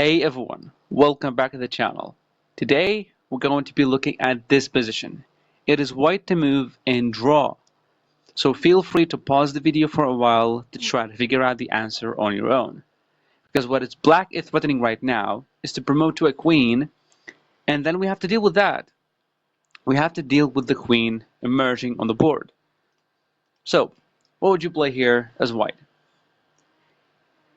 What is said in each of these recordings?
Hey everyone, welcome back to the channel. Today we're going to be looking at this position. It is white to move and draw. So feel free to pause the video for a while to try to figure out the answer on your own. Because what is black is threatening right now is to promote to a queen, and then we have to deal with that. We have to deal with the queen emerging on the board. So what would you play here as white?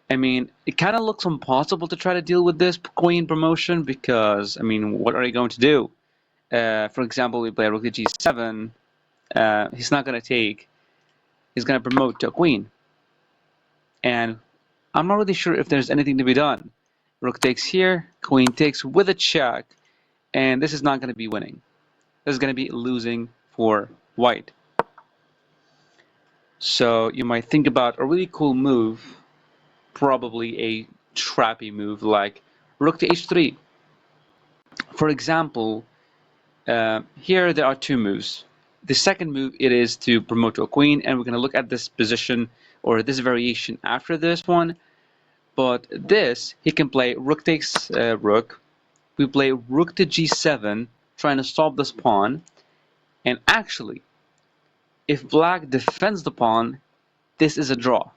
I mean, it kind of looks impossible to try to deal with this queen promotion because, I mean, what are you going to do? For example, we play rook to g7. He's not going to take. He's going to promote to a queen. And I'm not really sure if there's anything to be done. Rook takes here, queen takes with a check, and this is not going to be winning. This is going to be losing for white. So you might think about a really cool move, probably a trappy move like rook to h3. For example, here there are two moves. The second move it is to promote to a queen, and we're going to look at this position or this variation after this one. But this, he can play rook takes rook. We play rook to g7, trying to stop this pawn. And actually, if black defends the pawn, this is a draw.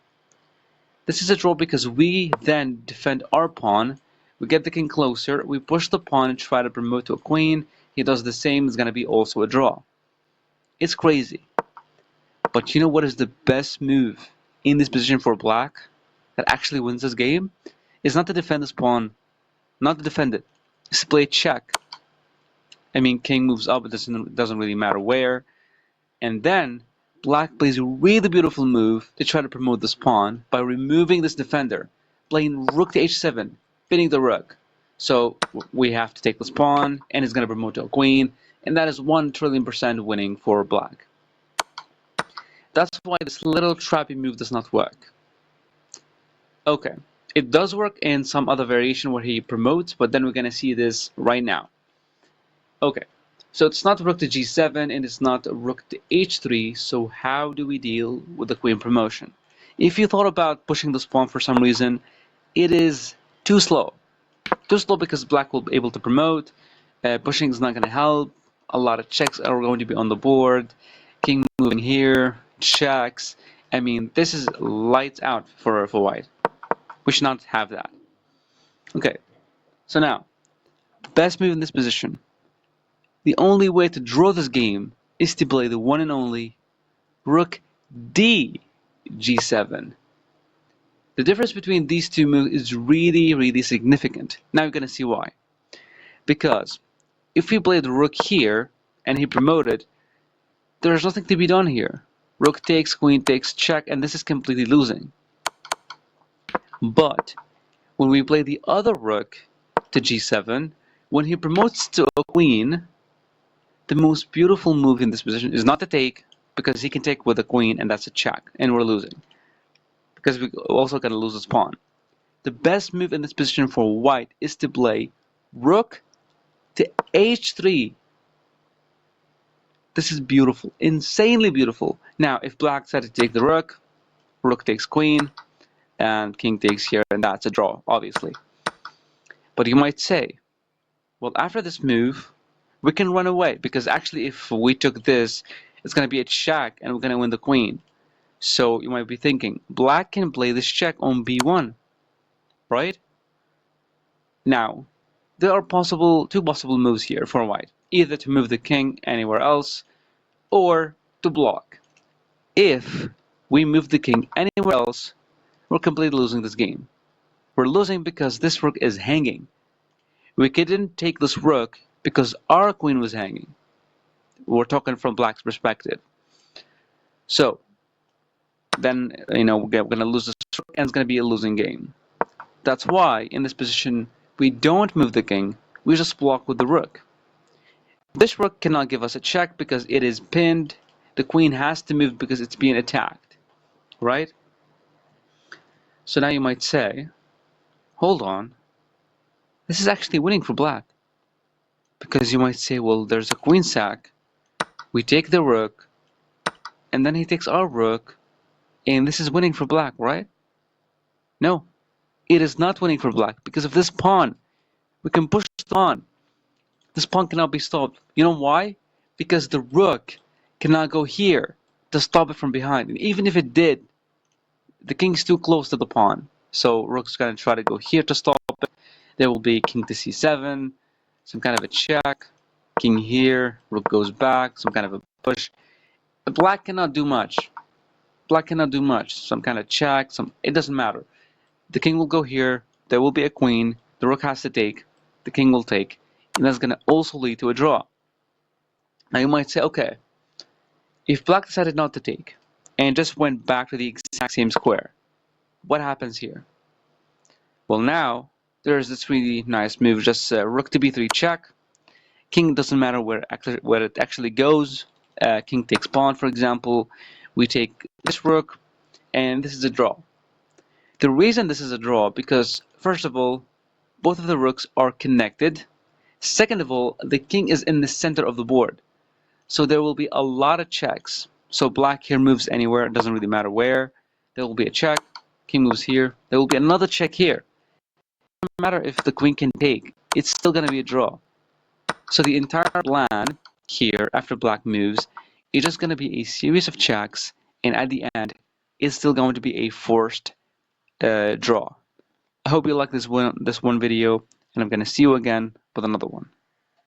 This is a draw because we then defend our pawn. We get the king closer, we push the pawn and try to promote to a queen. He does the same, it's going to be also a draw. It's crazy. But you know what is the best move in this position for black that actually wins this game? It's not to defend this pawn, not to defend it. It's to play check. I mean, king moves up, it doesn't really matter where. And then black plays a really beautiful move to try to promote this pawn by removing this defender, playing rook to h7, pinning the rook. So we have to take this pawn, and it's going to promote to a queen, and that is 1,000,000,000% winning for black. That's why this little trappy move does not work. Okay, it does work in some other variation where he promotes, but then we're going to see this right now. Okay, so it's not rook to g7 and it's not rook to h3, so how do we deal with the queen promotion? If you thought about pushing this pawn for some reason, it is too slow. Too slow because black will be able to promote. Pushing is not going to help. A lot of checks are going to be on the board. King moving here, checks. I mean, this is lights out for white. We should not have that. Okay, so now, the best move in this position. The only way to draw this game is to play the one and only rook d g7. The difference between these two moves is really significant. Now you're going to see why. Because if we played the rook here and he promoted, there's nothing to be done here. Rook takes, queen takes, check, and this is completely losing. But when we play the other rook to g7, when he promotes to a queen, the most beautiful move in this position is not to take, because he can take with a queen and that's a check, and we're losing. Because we're also going to lose this pawn. The best move in this position for white is to play rook to h3. This is beautiful, insanely beautiful. Now, if black decided to take the rook, rook takes queen, and king takes here, and that's a draw, obviously. But you might say, well, after this move, we can run away, because actually if we took this, it's going to be a check, and we're going to win the queen. So you might be thinking, black can play this check on b1, right? Now, there are two possible moves here for white. Either to move the king anywhere else, or to block. If we move the king anywhere else, we're completely losing this game. We're losing because this rook is hanging. We couldn't take this rook because our queen was hanging. We're talking from black's perspective. So then, we're going to lose this rook, and it's going to be a losing game. That's why in this position we don't move the king, we just block with the rook. This rook cannot give us a check because it is pinned. The queen has to move because it's being attacked, right? So now you might say, hold on, this is actually winning for black. Because you might say, well, there's a queen sack, we take the rook, and then he takes our rook, and this is winning for black, right? No, it is not winning for black because of this pawn. We can push the pawn. This pawn cannot be stopped. You know why? Because the rook cannot go here to stop it from behind. And even if it did, the king's too close to the pawn. So rook's going to try to go here to stop it. There will be king to c7, some kind of a check. King here, rook goes back, some kind of a push. Black cannot do much. Black cannot do much. Some kind of check, it doesn't matter. The king will go here, there will be a queen, the rook has to take, the king will take, and that's going to also lead to a draw. Now you might say, okay, if black decided not to take, and just went back to the exact same square, what happens here? Well, now, there's this really nice move, just rook to b3 check, king doesn't matter where it actually goes, king takes pawn, for example, we take this rook, and this is a draw. The reason this is a draw, because first of all, both of the rooks are connected. Second of all, the king is in the center of the board. So there will be a lot of checks. So black here moves anywhere, it doesn't really matter where. There will be a check, king moves here. There will be another check here. It doesn't matter if the queen can take, it's still going to be a draw. So the entire plan here, after black moves, is just going to be a series of checks, and at the end, it's still going to be a forced draw. I hope you like this one video, and I'm going to see you again with another one.